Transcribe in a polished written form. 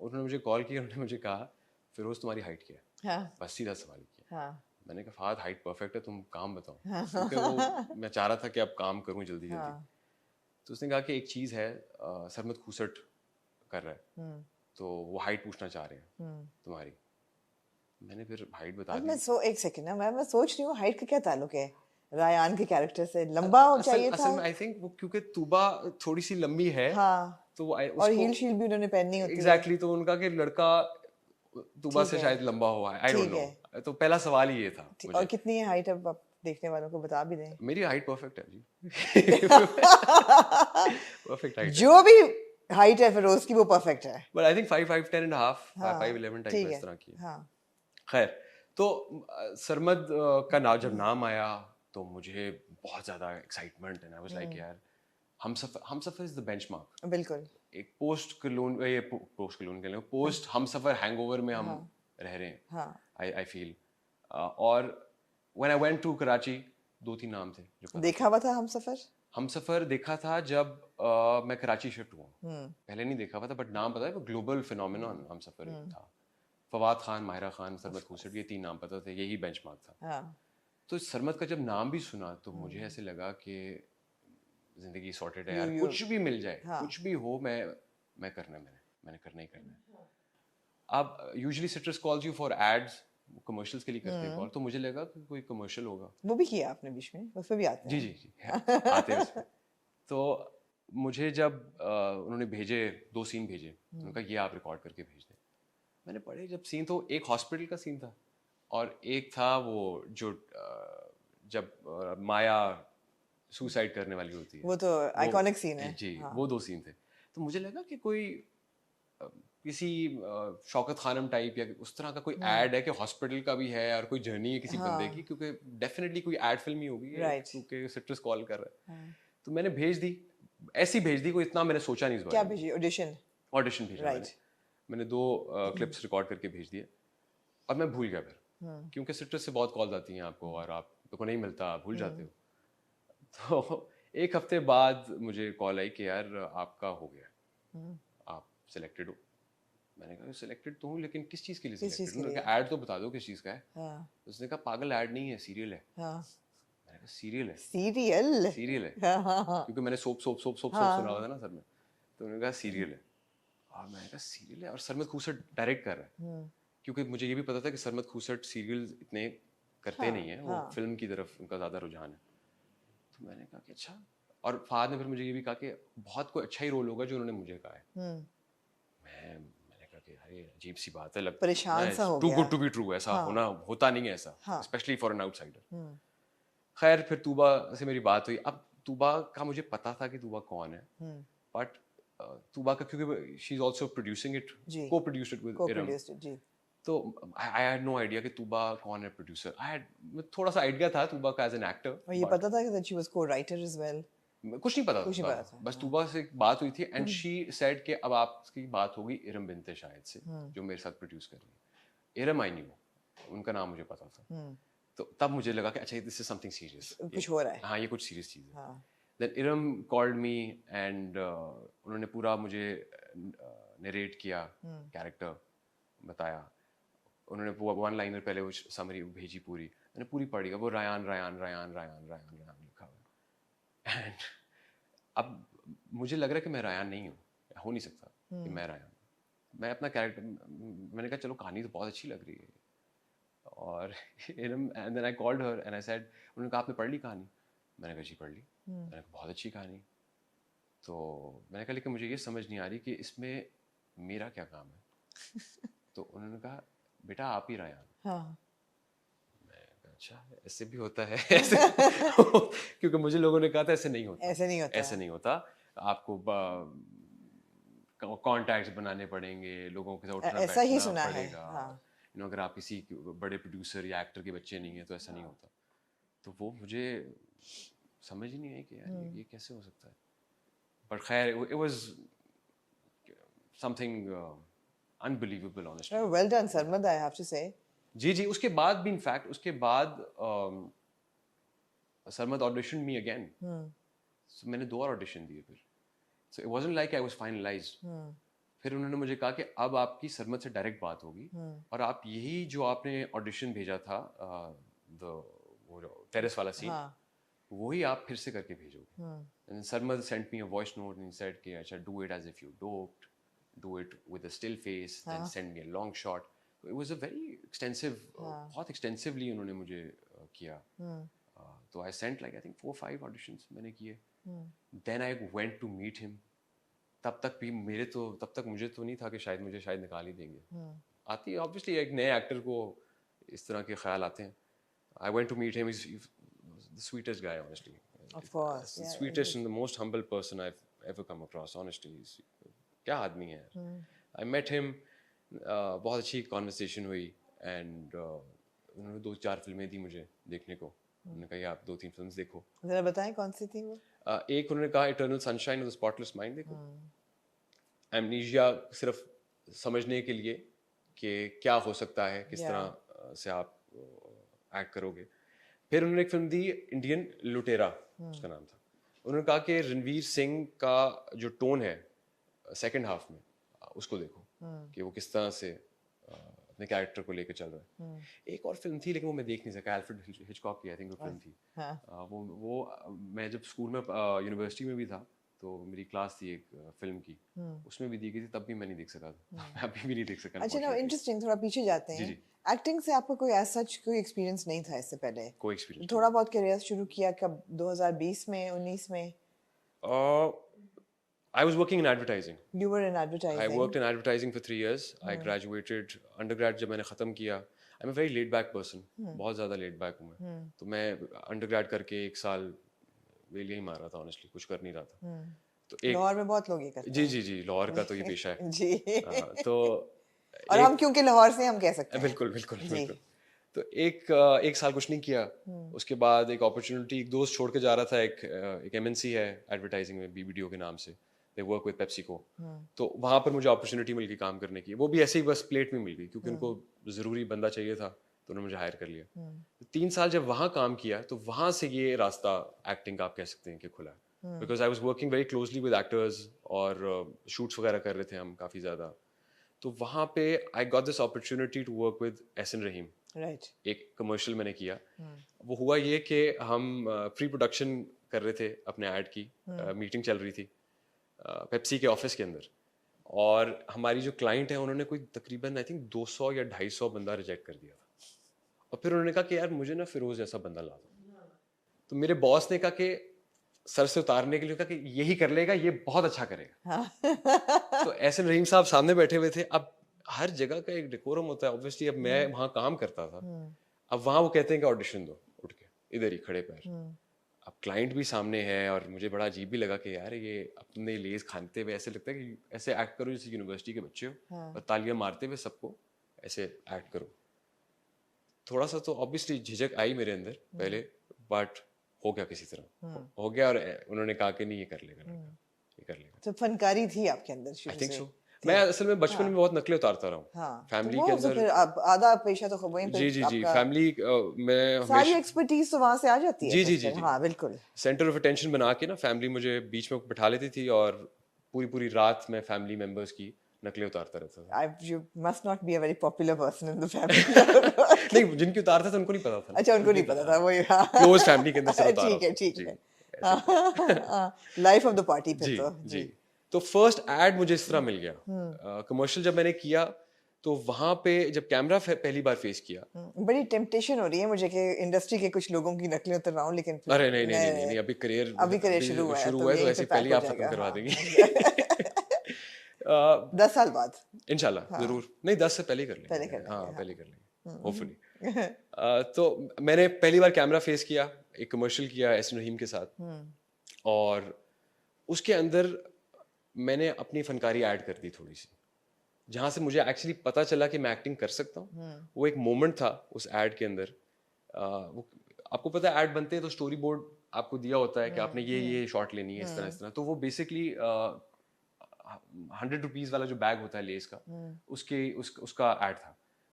उन्होंने मुझे कॉल किया, उन्होंने मुझे कहा फिरोज तुम्हारी हाइट क्या है, हाँ बस सीधा सवाल किया। हाँ मैंने कहा फहद हाइट परफेक्ट है, तुम काम बताओ, हाँ क्योंकि वो मैं चाह रहा था कि अब काम करूं जल्दी जल्दी। हाँ तो उसने कहा कि एक चीज़ है, सरमद खूसट कर रहा है, हम्म तो वो हाइट पूछना चाह रहे हैं हम्म। तुम्हारी। मैंने फिर हाइट बता अब दी। एक सेकंड ना, मैं सोच रही हूँ हाइट का क्या ताल्लुक है रायान के कैरेक्टर से, लंबा हो असल चाहिए था। असल में आई थिंक वो क्योंकि तूबा थोड़ी सी लंबी है, हाँ, तो वो और उसको हील शील भी उन्होंने पहननी होती है। एग्जैक्टली तो उनका कि लड़का तूबा ठीक से है शायद लंबा हुआ है, आई डोंट ठीक है। नो। तो पहला सवाल ही ये था और मुझे। कितनी है हाइट, अब आप देखने वालों को बता भी दें। मेरी हाइट परफेक्ट है जी। परफेक्ट हाइट है। जो भी हाइट है फिरोज की वो परफेक्ट है। बट आई थिंक 5'10.5", हाँ 5'11" टाइप ठीक है, है। इस तरह की है। हाँ खैर, तो सरमद का नाम जब नाम आया तो मुझे बहुत ज़्यादा excitement, and I was like यार हमसफर इज द बेंचमार्क। बिल्कुल। एक पोस्ट कलोन के लिए पोस्ट हमसफर हैंगओवर में हम हाँ रह रहे हैं, हाँ आई फील। और when I went to Karachi, 2-3 नाम थे जो पता देखा थे। हुआ था हम सफर। हमसफर देखा था जब मैं कराची शिफ्ट हुआ, हम्म पहले नहीं देखा हुआ था, बट नाम पता है, वो ग्लोबल फिनोमिनॉन हमसफर था। फवाद खान, माहिरा खान, सरमद खूसट, ये 3 नाम पता थे, यही बेंचमार्क था। हाँ तो सरमद का जब नाम भी सुना तो मुझे ऐसे लगा कि जिंदगी सॉर्टेड है यू यार, यू कुछ भी मिल जाए, हाँ कुछ भी हो, मैं करना है, मैंने करना ही करना है। अब usually citrus calls you for ads, commercials के लिए करते हैं कॉल, तो मुझे लगा कि कोई कमर्शियल होगा। वो भी किया आपने बीच में, उसमें भी आते जी हैं। जी जी, आते हैं उसमें। तो मुझे जब उन्होंने भेजे, 2 सीन भेजे, उन्होंने कहा ये आप रिकॉर्ड करके भेज दें। मैंने पढ़े जब सीन, तो एक हॉस्पिटल का सीन था और एक था वो जो जब माया सुसाइड करने वाली होती है, वो तो वो आइकॉनिक सीन है। जी हाँ वो 2 सीन थे। तो मुझे लगा कि कोई किसी शौकत खानम टाइप या उस तरह का कोई एड है कि हॉस्पिटल का भी है और कोई जर्नी है किसी बंदे की, हाँ क्योंकि डेफिनेटली कोई एड फिल्म ही होगी ये, राइट। क्योंकि सिट्रस कॉल कर रहा है। हाँ तो मैंने भेज दी, ऐसी भेज दी, कोई इतना मैंने सोचा नहीं इस क्या बारे में। भेजी, ऑडिशन। ऑडिशन भेजा मैंने। राइट। मैंने 2 क्लिप्स रिकॉर्ड करके भेज दिए और मैं भूल गया फिर, क्योंकि सिट्रस से बहुत कॉल्स आती हैं आपको और आप को नहीं मिलता, आप भूल जाते हो। तो एक हफ्ते बाद मुझे कॉल आई कि यार आपका हो गया, आप सिलेक्टेड हो। मैंने कहा सिलेक्टेड तो हूँ, लेकिन किस चीज़ के लिए किस चीज सिलेक्टेड? के उन्होंने लिए। कहा ऐड तो बता दो किस चीज़ का है। हाँ उसने कहा पागल, ऐड नहीं है, सीरियल है। हाँ। मैंने कहा सीरियल है? सीरियल। सीरियल है, हाँ हाँ हाँ क्योंकि मैंने soap soap soap soap soap सुना हुआ हाँ। था ना सर में। तो उन्होंने कहा सीरियल है, और मैंने कहा सीरियल है, और सरमद खूसट डायरेक्ट कर रहा है। क्योंकि मुझे ये भी पता था कि सरमद खूसट सीरियल इतने करते नहीं हाँ है, वो हाँ। फिल्म की तरफ उनका ज़्यादा रुझान है। तो मैंने कहा कि अच्छा। और फहद ने फिर मुझे ये भी कहा कि बहुत कोई अच्छा ही रोल होगा जो उन्होंने मुझे कहा है। मैंने कहा कि अरे अजीब सी बात है, लगता परेशान है सा हो टू गया। गुड टू बी ट्रू, ऐसा हाँ होना होता नहीं है ऐसा, हाँ। Specially for an outsider. खैर फिर तूबा से मेरी बात हुई। अब तूबा का मुझे पता था कि तूबा कौन है, बट तूबा का क्योंकि she is also producing it, जी। Co produced it co with Iram, produced जी। तो आई हैड नो आइडिया कि तूबा कौन है प्रोड्यूसर। आई हैड थोड़ा सा आइडिया था तूबा का एज एन एक्टर, और ये बट पता था कि शी वाज को राइटर एज वेल। कुछ नहीं पता कुछ नहीं था। पता था। बस हाँ तूबा से एक बात हुई थी एंड शी सेड कि अब आपकी बात होगी इरम बिनते शाहिद से, जो मेरे साथ प्रोड्यूस कर रही है। इरम आई न्यू, उनका नाम मुझे पता था। तो तब मुझे लगा कि अच्छा दिस इज समथिंग सीरियस, कुछ हो रहा है। हाँ ये कुछ सीरियस चीज़ है। हाँ then Iram called me and उन्होंने पूरा मुझे नरेट किया, कैरेक्टर बताया। उन्होंने वो 1 लाइनर पहले वो समरी भेजी पूरी, मैंने पूरी पढ़ी, वो रायान रायान रायान रायान रायान रायान लिखा हुआ है। एंड अब मुझे लग रहा है कि मैं रायान नहीं हूँ, हो नहीं सकता कि मैं रायान, मैं अपना कैरेक्टर, मैंने कहा चलो कहानी तो बहुत अच्छी लग रही है। और and then I called her and I said, उन्होंने कहा आपने पढ़ ली कहानी? मैंने कहा जी पढ़ ली। मैंने कहा बहुत अच्छी कहानी। तो मैंने कहा लेकिन मुझे ये समझ नहीं आ रही कि इसमें मेरा क्या काम है। तो उन्होंने कहा बेटा आप ही रायान। हाँ। अच्छा ऐसे भी होता है ऐसे क्योंकि मुझे लोगों ने कहा था ऐसे नहीं होता, ऐसे नहीं होता ऐसे है। नहीं होता, आपको कॉन्टैक्ट्स बनाने पड़ेंगे, लोगों के साथ उठना ऐसा ही बैठना सुना है। पड़ेगा। हाँ। अगर आप किसी बड़े प्रोड्यूसर या एक्टर के बच्चे नहीं हैं तो ऐसा नहीं होता। तो वो मुझे समझ ही नहीं आई कि यार ये कैसे हो सकता है। बट खैर it was something unbelievable honestly. Well done Sarmad, I have to say. जी जी, उसके बाद भी इनफैक्ट उसके बाद Sarmad audition me again, so मैंने 2 और ऑडिशन दिए फिर। So it wasn't like I was finalised. फिर उन्होंने मुझे कहा कि अब आपकी सरमद से डायरेक्ट बात होगी और आप यही जो आपने ऑडिशन भेजा था वो टेरेस वाला सीन हाँ वही आप फिर से करके भेजोगे and Sarmad sent me a voice note and said कि अच्छा do it as if you doped do it with a still face then send me a long shot it was a very extensive बहुत extensively उन्होंने मुझे किया तो I sent like I think 4-5 auditions मैंने किए then I went to meet him तब तक मुझे तो नहीं था कि मुझे शायद निकाल ही देंगे आती है obviously एक नए एक्टर को इस तरह के ख्याल आते हैं I went to meet him he's the sweetest guy honestly of course the sweetest and the most humble person I've ever come across honestly क्या आदमी है यार आई मेट हिम बहुत अच्छी कॉन्वर्सेशन हुई एंड उन्होंने 2-4 फिल्में दी मुझे देखने को उन्होंने कहा आप 2-3 फिल्म्स देखो जरा बताएं कौन सी थी वो एक उन्होंने कहा eternal sunshine of the spotless mind देखो एमनीशिया सिर्फ समझने के लिए कि क्या हो सकता है किस तरह से आप एक्ट करोगे फिर उन्होंने एक फिल्म दी इंडियन लुटेरा उसका नाम था उन्होंने कहा कि रणवीर सिंह का जो टोन है सेकंड हाफ में उसको देखो कि वो किस तरह से अपने कैरेक्टर को लेकर चल रहा है एक और फिल्म थी लेकिन वो मैं देख नहीं सका अल्फ्रेड हिचकॉक की आई थिंक वो फिल्म थी वो मैं जब स्कूल में यूनिवर्सिटी में भी था तो मेरी क्लास थी एक फिल्म की उसमें भी दी गई थी तब भी मैं नहीं देख सका था मैं अभी भी नहीं देख सका अच्छा ना इंटरेस्टिंग थोड़ा पीछे जाते हैं एक्टिंग से आपको कोई ऐसा सच कोई एक्सपीरियंस नहीं था इससे पहले कोई एक्सपीरियंस थोड़ा बहुत करियर शुरू किया कब 2020 में 19 में I was working in advertising. You were in advertising. I worked in advertising for 3 years. I graduated undergrad जब मैंने ख़त्म किया. I'm a very laid back person. बहुत ज़्यादा laid back हूँ मैं. तो मैं undergrad करके 1 साल वेलिया ही मारा था honestly. कुछ कर नहीं रहा था. तो एक लाहौर में बहुत लोग ये करते हैं. जी लाहौर का तो ये पेशा है. जी. तो और हम क्योंकि लाहौर से हम कह सकते हैं. बिल्कुल. तो एक साल कुछ नहीं किया. उसके बाद एक अपॉर्चुनिटी एक दोस्त छोड़ के जा रहा था एक MNC है एडवर्टाइजिंग में BBDO के नाम से. They work with PepsiCo. तो वहाँ पर मुझे अपॉर्चुनिटी मिल गई काम करने की वो भी ऐसे ही बस प्लेट में मिल गई क्योंकि उनको ज़रूरी बंदा चाहिए था तो उन्होंने मुझे हायर कर लिया 3 साल जब वहाँ काम किया तो वहाँ से ये रास्ता एक्टिंग का आप कह सकते हैं कि खुला because I was working very closely with actors और शूट्स वगैरह कर रहे थे हम काफ़ी ज़्यादा तो वहाँ पे I got this opportunity to work with Ehsan Rahim एक कमर्शियल मैंने किया वो हुआ ये कि हम प्री प्रोडक्शन कर रहे थे अपने ऐड की मीटिंग चल रही थी पेप्सी के ऑफिस के अंदर और हमारी जो क्लाइंट है उन्होंने कोई तकरीबन आई थिंक 200 या 250 बंदा रिजेक्ट कर दिया था और फिर उन्होंने कहा कि यार मुझे ना फिरोज जैसा बंदा ला दो तो मेरे बॉस ने कहा कि सर से उतारने के लिए कहा कि यही कर लेगा ये बहुत अच्छा करेगा तो एहसन रहीम साहब सामने बैठे हुए थे अब हर जगह का एक डेकोरम होता है ऑब्वियसली अब मैं वहाँ काम करता था अब वहाँ वो कहते हैं कि ऑडिशन दो उठ के इधर ही खड़े पैर अब क्लाइंट भी सामने है और मुझे बड़ा अजीब भी लगा कि यार ये अपने लेज खानते हुए ऐसे लगता है कि ऐसे एक्ट करो जैसे यूनिवर्सिटी के बच्चे हो और तालियां मारते हुए सबको ऐसे एक्ट करो थोड़ा सा तो ऑब्वियसली झिझक आई मेरे अंदर पहले बट हो गया किसी तरह हो गया और उन्होंने कहा कि नहीं ये कर लेगा तो फनकारी थी आपके अंदर शुरू से आई थिंक सो मैं असल में बचपन में बहुत नकलें उतारता रहा हूँ फैमिली के अंदर फिर आधा पेशा तो वहीं पे जी फैमिली में सारी एक्सपर्टीज तो वहां से आ जाती है जी हाँ बिल्कुल सेंटर ऑफ अटेंशन बना के ना फैमिली मुझे बीच में बिठा लेती थी और पूरी रात में फैमिली मेंबर्स की नकलें उतारता रहता था you must not be a very popular person in the family नहीं जिनकी उतारता था उनको नहीं पता था अच्छा उनको नहीं पता था वही क्लोज फैमिली के अंदर से उतारा ठीक है लाइफ ऑफ द पार्टी फिर तो जी तो फर्स्ट एड मुझे इस तरह मिल गया कमर्शियल जब मैंने किया तो वहां पे जब कैमरा पहली बार फेस किया बड़ी टेम्पटेशन हो रही है मुझे कि इंडस्ट्री के कुछ लोगों की नकलें उतर रहा हूं लेकिन अरे नहीं अभी करियर शुरू हुआ है तो ऐसे पहले आप खत्म करवा देंगे 10 साल बाद इंशाल्लाह जरूर नहीं 10 से पहले कर लेंगे पहले कर लेंगे होपफुली तो मैंने पहली बार कैमरा फेस किया एक कमर्शियल किया एहसन रहीम के साथ और उसके अंदर मैंने अपनी फनकारी ऐड कर दी थोड़ी सी जहाँ से मुझे एक्चुअली पता चला कि मैं एक्टिंग कर सकता हूँ वो एक मोमेंट था उस ऐड के अंदर वो आपको पता है ऐड बनते हैं तो स्टोरी बोर्ड आपको दिया होता है कि आपने ये शॉट लेनी है इस तरह तो वो बेसिकली 100 रुपीज वाला जो बैग होता है लेस का उसका ऐड था